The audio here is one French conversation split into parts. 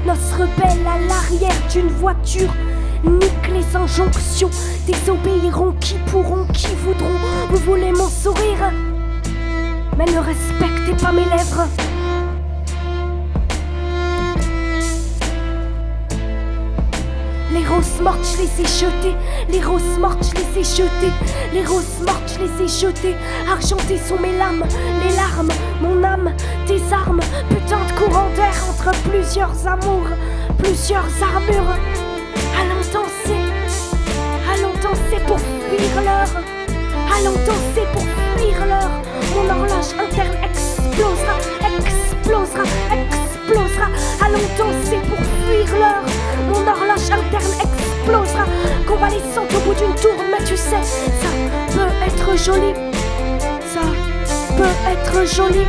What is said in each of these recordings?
Noce rebelle à l'arrière d'une voiture. Nique les injonctions, désobéiront qui pourront, qui voudront. Vous voulez mon sourire, mais ne respectez pas mes lèvres. Les roses mortes, je les ai jetées. Les roses mortes, je les ai jetées. Les roses mortes, je les ai jetées. Argentées sont mes lames, les larmes, mon âme, tes armes. Putain de courant d'air entre plusieurs amours, plusieurs armures. Allons danser pour fuir l'heure. Allons danser pour fuir l'heure. Mon horloge interne explosera, explosera, explosera. Allons danser pour fuir l'heure. Mon horloge interne explosera. Convalescente au bout d'une tour, mais tu sais, ça peut être joli. Ça peut être joli.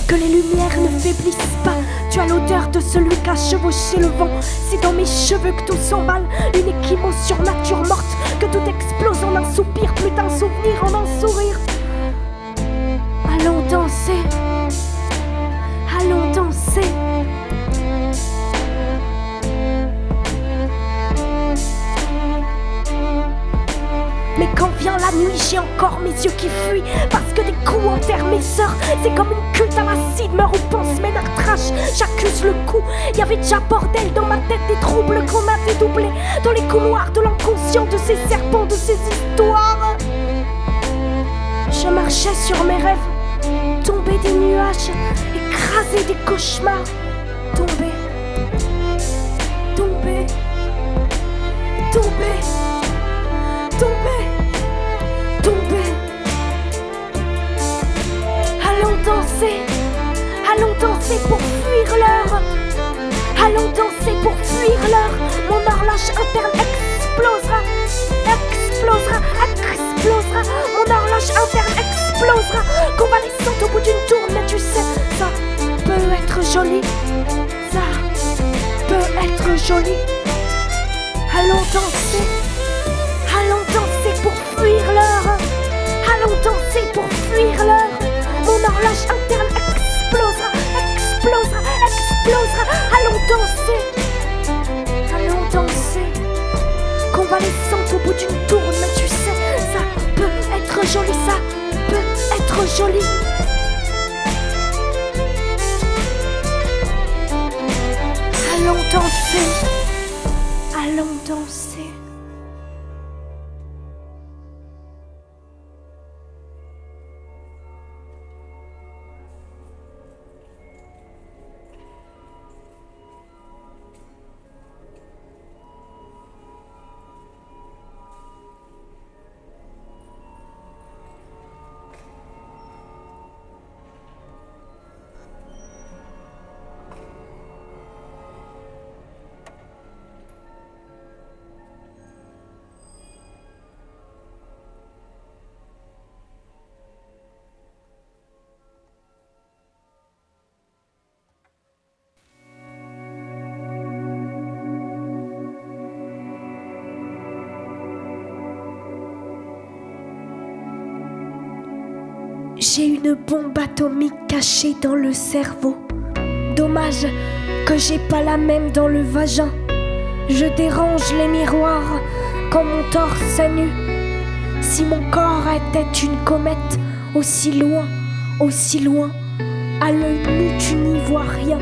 Que les lumières ne faiblissent pas. Tu as l'odeur de celui qu'a chevauché le vent. C'est dans mes cheveux que tout s'emballe. Une échymose sur nature morte. Que tout explose en un soupir. Plus d'un souvenir en un sourire. Allons danser. Allons danser. Mais quand vient la nuit, j'ai encore mes yeux qui fuient. Parce que des coups enterrent mes sœurs. C'est comme une culte à l'acide, meurt ou pense, mais trash. J'accuse le coup. Y'avait déjà bordel dans ma tête, des troubles qu'on a dédoublés. Dans les couloirs de l'inconscient, de ces serpents, de ces histoires. Je marchais sur mes rêves, tomber des nuages, écraser des cauchemars. Tomber, tomber, tomber. Tomber, tomber. Allons danser pour fuir l'heure. Allons danser pour fuir l'heure. Mon horloge interne explosera, explosera, explosera. Mon horloge interne explosera. Convalescente au bout d'une tour, mais tu sais, ça peut être joli. Ça peut être joli. Allons danser. Allons danser pour fuir l'heure. Allons danser pour fuir l'heure. Mon horloge interne explosera, explosera, explosera. Allons danser. Allons danser. Convalescente au bout d'une tour, mais tu sais, ça peut être joli, ça peut être joli. Allons danser. Allons danser. J'ai une bombe atomique cachée dans le cerveau. Dommage que j'ai pas la même dans le vagin. Je dérange les miroirs quand mon torse est nu. Si mon corps était une comète, aussi loin, à l'œil nu tu n'y vois rien.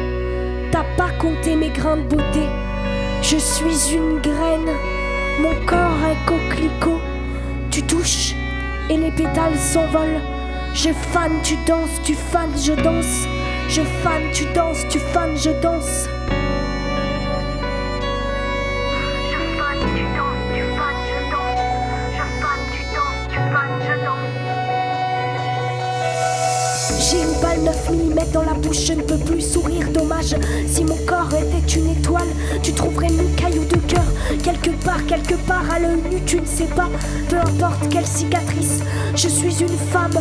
T'as pas compté mes grains de beauté. Je suis une graine, mon corps est coquelicot. Tu touches et les pétales s'envolent. Je fane, tu danses, tu fanes, je danse. Je fane, tu danses, tu fanes, je danse. Je fane, tu danses, tu fanes, je danse. Je fane, tu danses, tu fanes, je danse. J'ai une balle 9 mm dans la bouche, je ne peux plus sourire, dommage. Si mon corps était une étoile, tu trouverais une caillou de cœur. Quelque part, à l'œil nu, tu ne sais pas. Peu importe quelle cicatrice, je suis une femme.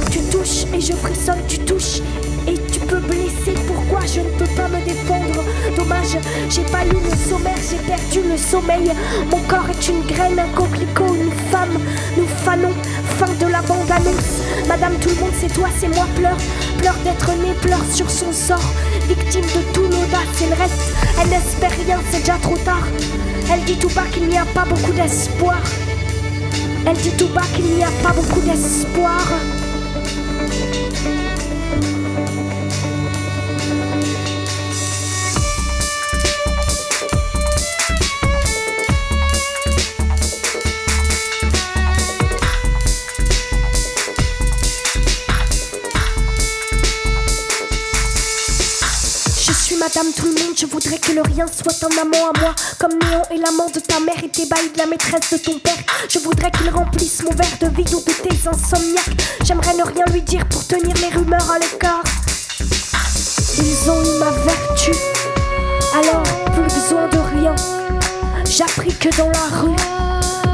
Tu touches et je frissonne, tu touches et tu peux blesser. Pourquoi je ne peux pas me défendre. Dommage, j'ai pas lu le sommaire, j'ai perdu le sommeil. Mon corps est une graine, un coquelicot, une femme. Nous fanons, fin de la bande-annonce. Madame, tout le monde, c'est toi, c'est moi, pleure. Pleure d'être née, pleure sur son sort. Victime de tout l'audace et le reste. Elle n'espère rien, c'est déjà trop tard. Elle dit tout bas qu'il n'y a pas beaucoup d'espoir. Elle dit tout bas qu'il n'y a pas beaucoup d'espoir. Madame tout le monde, je voudrais que le rien soit un amant à moi. Comme Néon est l'amant de ta mère et tes bails de la maîtresse de ton père. Je voudrais qu'il remplisse mon verre de vide ou de tes insomniaques. J'aimerais ne rien lui dire pour tenir les rumeurs à l'écart. Ils ont eu ma vertu, alors plus besoin de rien. J'appris que dans la rue,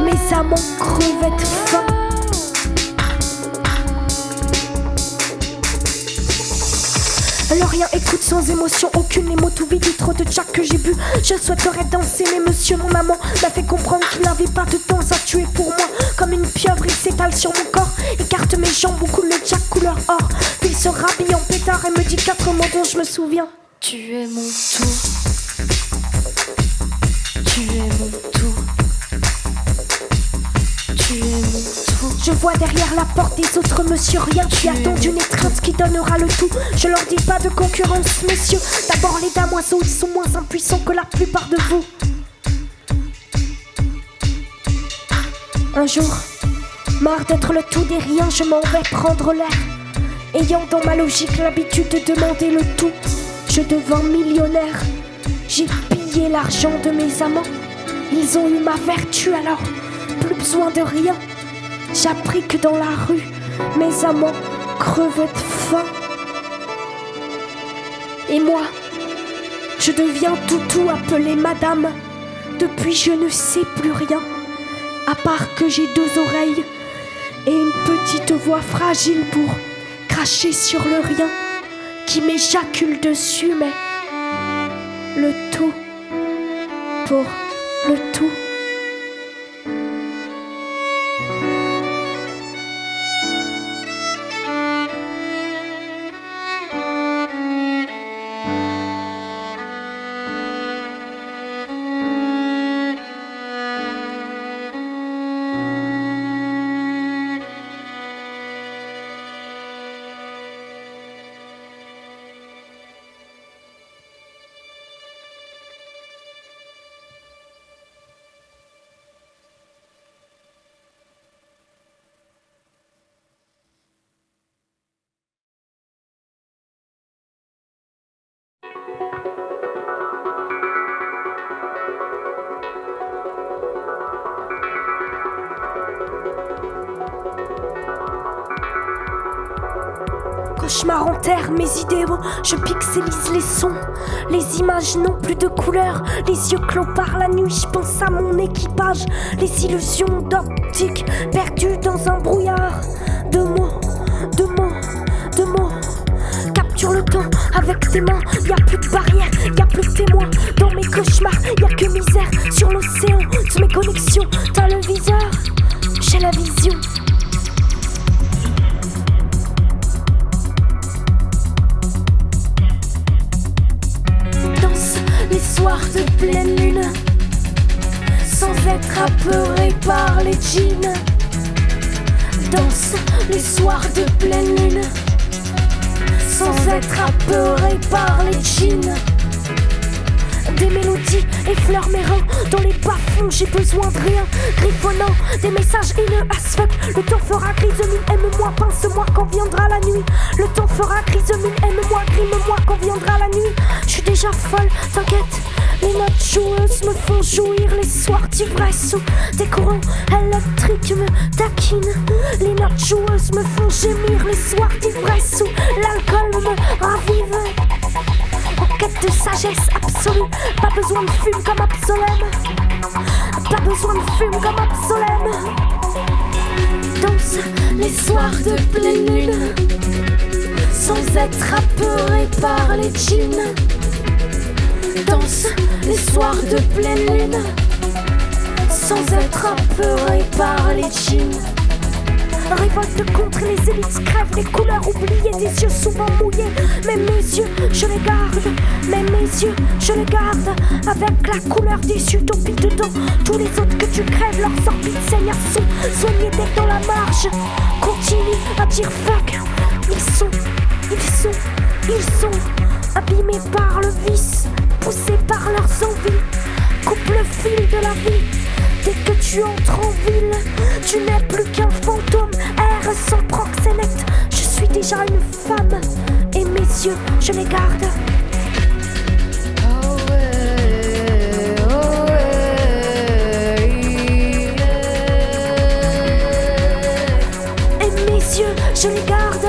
mes amants crevaient de faim. Le rien écoute sans émotion aucune, les mots tout vides, trop de tchac que j'ai bu. Je souhaiterais danser mais monsieur mon amant m'a fait comprendre qu'il n'avait pas de temps à tuer pour moi. Comme une pieuvre il s'étale sur mon corps, écarte mes jambes, beaucoup de jack couleur or. Puis il se rhabille en pétard et me dit 4 mots dont je me souviens. Tu es mon tout. Tu es mon tout. Tu es mon tout. Je vois derrière la porte des autres monsieur rien qui attendent une étreinte qui donnera le tout. Je leur dis pas de concurrence messieurs. D'abord les damoiseaux, ils sont moins impuissants que la plupart de vous. Un jour, marre d'être le tout des riens, je m'en vais prendre l'air. Ayant dans ma logique l'habitude de demander le tout, je devins millionnaire. J'ai pillé l'argent de mes amants. Ils ont eu ma vertu alors, plus besoin de rien. J'ai appris que dans la rue, mes amants crevaient de faim. Et moi, je deviens toutou appelé madame. Depuis je ne sais plus rien, à part que j'ai 2 oreilles et une petite voix fragile pour cracher sur le rien qui m'éjacule dessus, mais le tout pour le tout. Cauchemar enterre mes idéaux, je pixelise les sons. Les images n'ont plus de couleur, les yeux clos par la nuit, je pense à mon équipage. Les illusions d'optique perdues dans un brouillard. De mots, de mots, de mots. Capture le temps avec tes mains, y'a plus de barrières, y'a plus de témoins. Dans mes cauchemars, y'a que misère. Sur l'océan, toutes mes connexions, t'as le viseur, j'ai la vision. Les soirs de pleine lune, sans être apeuré par les djinns. Danse les soirs de pleine lune, sans être apeuré par les djinns. Des mélodies effleurent mes reins, dans les bas-fonds j'ai besoin de rien. Griffonnant des messages haineux as fuck. Le temps fera grise mine, aime-moi, pince-moi quand viendra la nuit. Le temps fera grise mine, aime-moi, grime-moi quand viendra la nuit. Je suis déjà folle, t'inquiète, les notes joueuses me font jouir. Les soirs d'ivresse où des courants électriques me taquinent. Les notes joueuses me font gémir. Les soirs d'ivresse où l'alcool me ravive. En quête de sagesse absolue, pas besoin de fume comme Absolème. Pas besoin de fume comme Absolème. Danse les soirs de pleine lune, sans être apeuré par les jeans. Danse les soirs de pleine lune, sans être apeuré par les jeans. Révolte contre les élites, crève les couleurs oubliées, des yeux souvent mouillés. Mais mes yeux, je les garde, mais mes yeux, je les garde. Avec la couleur des utopies dedans. Tous les autres que tu crèves, leurs orbites saignent à son. Soignés d'être dans la marge, continue à dire fuck. Ils sont abîmés par le vice, poussés par leurs envies. Coupe le fil de la vie. Dès que tu entres en ville, tu n'es plus qu'un fantôme. Air sans proxénète, je suis déjà une femme. Et mes yeux, je les garde. Et mes yeux, je les garde.